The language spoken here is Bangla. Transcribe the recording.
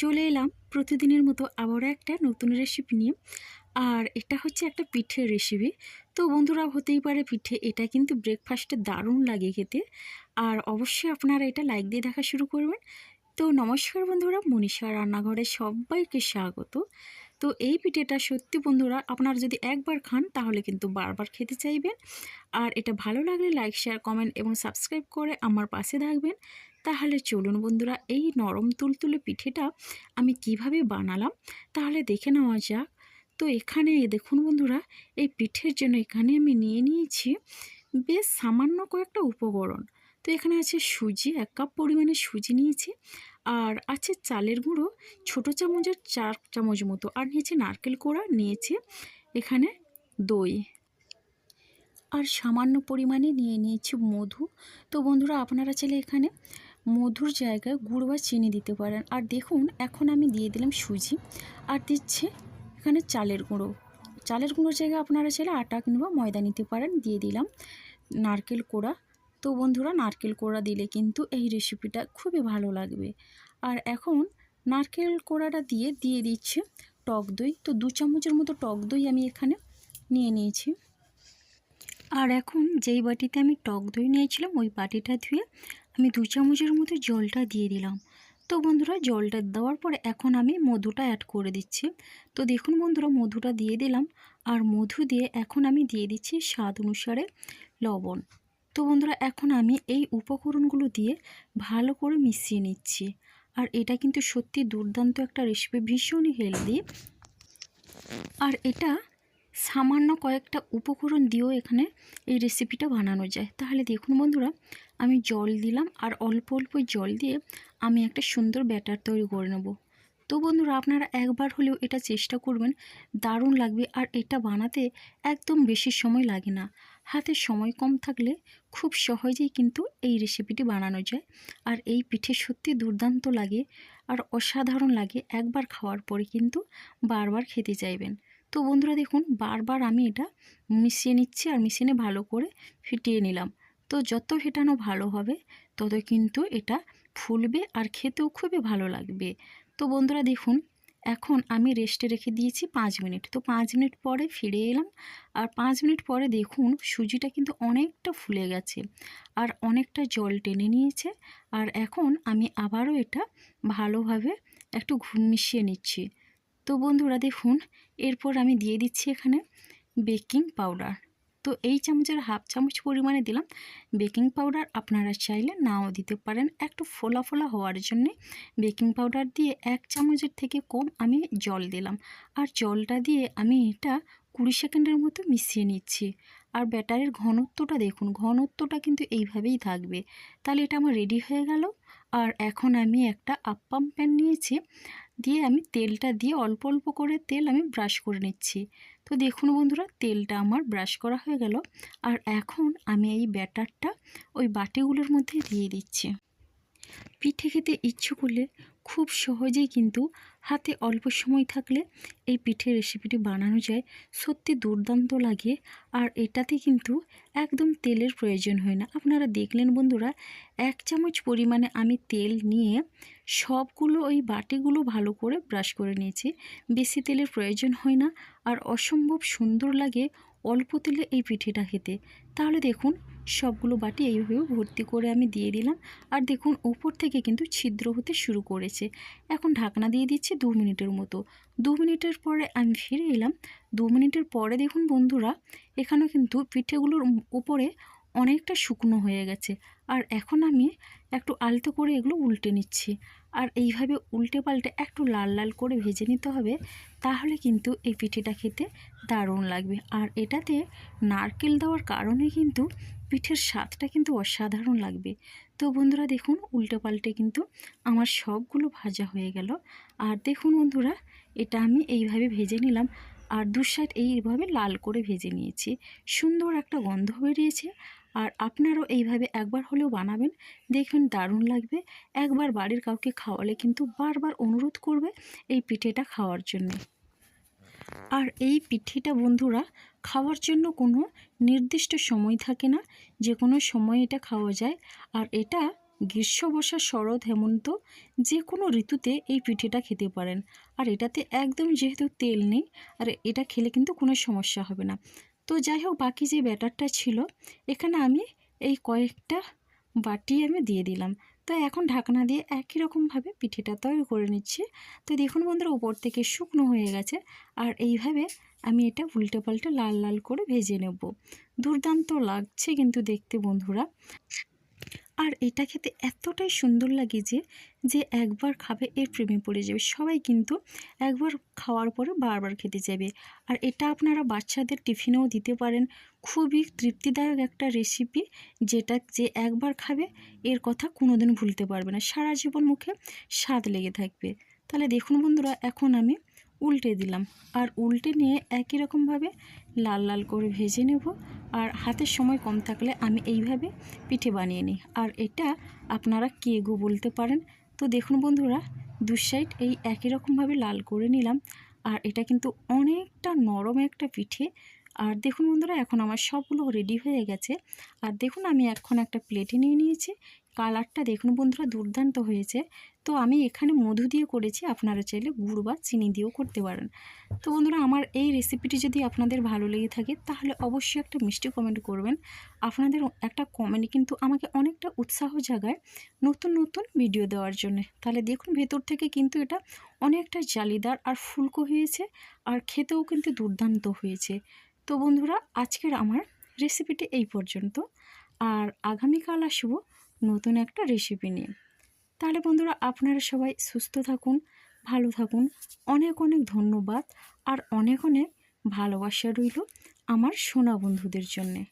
চলে এলাম প্রতিদিনের মতো আবারও একটা নতুন রেসিপি নিয়ে। আর এটা হচ্ছে একটা পিঠের রেসিপি। তো বন্ধুরা, হতেই পারে পিঠে, এটা কিন্তু ব্রেকফাস্টে দারুণ লাগে খেতে। আর অবশ্যই আপনারা এটা লাইক দিয়ে দেখা শুরু করবেন। তো নমস্কার বন্ধুরা, মনীষা রান্নাঘরে সবাইকে স্বাগত। তো এই পিঠেটা সত্যি বন্ধুরা, আপনারা যদি একবার খান তাহলে কিন্তু বারবার খেতে চাইবেন। আর এটা ভালো লাগলে লাইক, শেয়ার, কমেন্ট এবং সাবস্ক্রাইব করে আমার পাশে থাকবেন। তাহলে চলুন বন্ধুরা, এই নরম তুলতুলে পিঠেটা আমি কিভাবে বানালাম তাহলে দেখে নেওয়া যাক। তো এখানে দেখুন বন্ধুরা, এই পিঠের জন্য এখানে আমি নিয়ে নিয়েছি বেশ সামান্য কয়েকটা উপকরণ। তো এখানে আছে সুজি, 1 কাপ পরিমাণে সুজি নিয়েছি। আর আছে চালের গুঁড়ো ছোটো চামচের 4 চামচ মতো। আর নিয়েছি নারকেল কোড়া, নিয়েছি এখানে দই, আর সামান্য পরিমাণে নিয়ে নিয়েছি মধু। তো বন্ধুরা, আপনারা চাইলে এখানে মধুর জায়গায় গুড় বা চিনি দিতে পারেন। আর দেখুন, এখন আমি দিয়ে দিলাম সুজি, আর দিচ্ছে এখানে চালের গুঁড়ো। চালের গুঁড়োর জায়গায় আপনারা চাইলে আটা কিংবা ময়দা নিতে পারেন। দিয়ে দিলাম নারকেল কোড়া। তো বন্ধুরা, নারকেল কোড়া দিলে কিন্তু এই রেসিপিটা খুবই ভালো লাগবে। আর এখন নারকেল কোড়াটা দিয়ে দিচ্ছে টক দই। তো 2 চামচের মতো টক দই আমি এখানে নিয়ে নিয়েছি। আর এখন যেই বাটিতে আমি টক দই নিয়েছিলাম ওই বাটিটা ধুয়ে আমি 2 চামচের মতো জলটা দিয়ে দিলাম। তো বন্ধুরা, জলটা দেওয়ার পরে এখন আমি মধুটা অ্যাড করে দিচ্ছি। তো দেখুন বন্ধুরা, মধুটা দিয়ে দিলাম। আর মধু দিয়ে এখন আমি দিয়ে দিচ্ছি স্বাদ অনুসারে লবণ। তো বন্ধুরা, এখন আমি এই উপকরণগুলো দিয়ে ভালো করে মিশিয়ে নিচ্ছি। আর এটা কিন্তু সত্যি দুর্দান্ত একটা রেসিপি, ভীষণই হেলদি। আর এটা সামান্য কয়েকটা উপকরণ দিয়েও এখানে এই রেসিপিটা বানানো যায়। তাহলে দেখুন বন্ধুরা, আমি জল দিলাম, আর অল্প অল্প জল দিয়ে আমি একটা সুন্দর ব্যাটার তৈরি করে নেব। তো বন্ধুরা, আপনারা একবার হলেও এটা চেষ্টা করবেন, দারুণ লাগবে। আর এটা বানাতে একদম বেশি সময় লাগে না। হাতে সময় কম থাকলে খুব সহজেই কিন্তু এই রেসিপিটি বানানো যায়। আর এই পিঠে সত্যি দুর্দান্ত লাগে আর অসাধারণ লাগে। একবার খাওয়ার পরে কিন্তু বারবার খেতে চাইবেন। তো বন্ধুরা দেখুন, বারবার আমি এটা মিশিয়ে নিচ্ছি, আর মিশিয়ে ভালো করে ফিটিয়ে নিলাম। তো যত ফেটানো ভালো হবে তত কিন্তু এটা ফুলবে আর খেতেও খুবই ভালো লাগবে। তো বন্ধুরা দেখুন, এখন আমি রেস্টে রেখে দিয়েছি 5 মিনিট। তো 5 মিনিট পরে ফিরে এলাম। আর 5 মিনিট পরে দেখুন, সুজিটা কিন্তু অনেকটা ফুলে গেছে আর অনেকটা জল টেনে নিয়েছে। আর এখন আমি আবারও এটা ভালোভাবে একটু মিশিয়ে নিচ্ছি। তো বন্ধুরা দেখুন, এরপর আমি দিয়ে দিচ্ছি এখানে বেকিং পাউডার। তো এই চামচের হাফ চামচ পরিমাণে দিলাম বেকিং পাউডার। আপনারা চাইলে নাও দিতে পারেন, একটু ফোলা ফোলা হওয়ার জন্যে বেকিং পাউডার দিয়ে 1 চামচের থেকে কম আমি জল দিলাম। আর জলটা দিয়ে আমি এটা 20 সেকেন্ডের মতো মিশিয়ে নিচ্ছি। আর ব্যাটারের ঘনত্বটা দেখুন, ঘনত্বটা কিন্তু এইভাবেই থাকবে। তাহলে এটা আমার রেডি হয়ে গেল। আর এখন আমি একটা আপ্পাম প্যান নিয়েছি, দিয়ে আমি তেলটা দিয়ে অল্প অল্প করে তেল আমি ব্রাশ করে নিচ্ছি। তো দেখুন বন্ধুরা, তেলটা আমার ব্রাশ করা হয়ে গেল। আর এখন আমি এই ব্যাটারটা ওই বাটিগুলোর মধ্যে দিয়ে দিচ্ছি। পিঠে খেতে ইচ্ছে করলে খুব সহজেই কিন্তু হাতে অল্প সময় থাকলে এই পিঠের রেসিপিটি বানানো যায়। সত্যি দুর্দান্ত লাগে। আর এটাতে কিন্তু একদম তেলের প্রয়োজন হয় না। আপনারা দেখলেন বন্ধুরা, 1 চামচ পরিমাণে আমি তেল নিয়ে সবগুলো ওই বাটিগুলো ভালো করে ব্রাশ করে নিয়েছি। বেশি তেলের প্রয়োজন হয় না। আর অসম্ভব সুন্দর লাগে অল্প তেলে এই পিঠেটা খেতে। তাহলে দেখুন, সবগুলো বাটি এইভাবে ভর্তি করে আমি দিয়ে দিলাম। আর দেখুন, উপর থেকে কিন্তু ছিদ্র হতে শুরু করেছে। এখন ঢাকনা দিয়ে দিচ্ছি 2 মিনিটের মতো। 2 মিনিটের পরে আমি ফিরে এলাম। 2 মিনিটের পরে দেখুন বন্ধুরা, এখানে কিন্তু পিঠেগুলোর উপরে অনেকটা শুকনো হয়ে গেছে। আর এখন আমি একটু আলতো করে এগুলো উল্টে নিচ্ছি। আর এইভাবে উল্টে পাল্টে একটু লাল লাল করে ভেজে নিতে হবে। তাহলে কিন্তু এই পিঠেটা খেতে দারুণ লাগবে। আর এটাতে নারকেল দেওয়ার কারণে কিন্তু পিঠের স্বাদটা কিন্তু অসাধারণ লাগবে। তো বন্ধুরা দেখুন, উল্টে পাল্টে কিন্তু আমার সবগুলো ভাজা হয়ে গেল। আর দেখুন বন্ধুরা, এটা আমি এইভাবে ভেজে নিলাম। আর দু সাইড এইভাবে লাল করে ভেজে নিয়েছি। সুন্দর একটা গন্ধ বেরিয়েছে। আর আপনারাও এইভাবে একবার হলেও বানাবেন, দেখবেন দারুণ লাগবে। একবার বাড়ির কাউকে খাওয়ালে কিন্তু বারবার অনুরোধ করবে এই পিঠেটা খাওয়ার জন্য। আর এই পিঠেটা বন্ধুরা খাওয়ার জন্য কোনো নির্দিষ্ট সময় থাকে না, যে কোনো সময় এটা খাওয়া যায়। আর এটা গ্রীষ্ম, বর্ষা, শরৎ, হেমন্ত যে কোনো ঋতুতে এই পিঠেটা খেতে পারেন। আর এটাতে একদম যেহেতু তেল নেই, আর এটা খেলে কিন্তু কোনো সমস্যা হবে না। তো যাই হোক, বাকি যে ব্যাটারটা ছিল এখানে আমি এই কয়েকটা বাটি আমি দিয়ে দিলাম। তো এখন ঢাকনা দিয়ে একই রকমভাবে পিঠেটা তৈরি করে নিচ্ছি। তো দেখুন বন্ধুরা, উপর থেকে শুকনো হয়ে গেছে। আর এইভাবে আমি এটা উল্টে পাল্টে লাল লাল করে ভেজে নেব। দুর্দান্ত লাগছে কিন্তু দেখতে বন্ধুরা। আর এটা খেতে এতটাই সুন্দর লাগে যে একবার খাবে এর প্রেমে পড়ে যাবে। সবাই কিন্তু একবার খাওয়ার পরে বারবার খেতে যাবে। আর এটা আপনারা বাচ্চাদের টিফিনেও দিতে পারেন। খুবই তৃপ্তিদায়ক একটা রেসিপি, যেটা যে একবার খাবে এর কথা কোনোদিন ভুলতে পারবে না, সারা জীবন মুখে স্বাদ লেগে থাকবে। তাহলে দেখুন বন্ধুরা, এখন আমি উল্টে দিলাম। আর উল্টে নিয়ে একই রকমভাবে লাল লাল করে ভেজে নেব। আর হাতের সময় কম থাকলে আমি এইভাবে পিঠে বানিয়ে নিই। আর এটা আপনারা কেকও বলতে পারেন। তো দেখুন বন্ধুরা, দু সাইড এই একই রকমভাবে লাল করে নিলাম। আর এটা কিন্তু অনেকটা নরম একটা পিঠে। আর দেখুন বন্ধুরা, এখন আমার সবগুলো রেডি হয়ে গেছে। আর দেখুন আমি এখন একটা প্লেটে নিয়ে নিয়েছি। কালারটা দেখুন বন্ধুরা, দুর্দান্ত হয়েছে। তো আমি এখানে মধু দিয়ে করেছি, আপনারা চাইলে গুড় বা চিনি দিয়েও করতে পারেন। তো বন্ধুরা, আমার এই রেসিপিটি যদি আপনাদের ভালো লেগে থাকে তাহলে অবশ্যই একটা মিষ্টি কমেন্ট করবেন। আপনাদের একটা কমেন্ট কিন্তু আমাকে অনেকটা উৎসাহ জাগায় নতুন নতুন ভিডিও দেওয়ার জন্য। তাহলে দেখুন, ভেতর থেকে কিন্তু এটা অনেকটা জালিদার আর ফুলকো হয়েছে। আর খেতেও কিন্তু দুর্দান্ত হয়েছে। তো বন্ধুরা, আজকের আমার রেসিপিটি এই পর্যন্ত। আর আগামীকাল আসবো নতুন একটা রেসিপি নিয়ে। তাহলে বন্ধুরা, আপনারা সবাই সুস্থ থাকুন, ভালো থাকুন। অনেক অনেক ধন্যবাদ। আর অনেক অনেক ভালোবাসা রইল আমার সোনা বন্ধুদের জন্যে।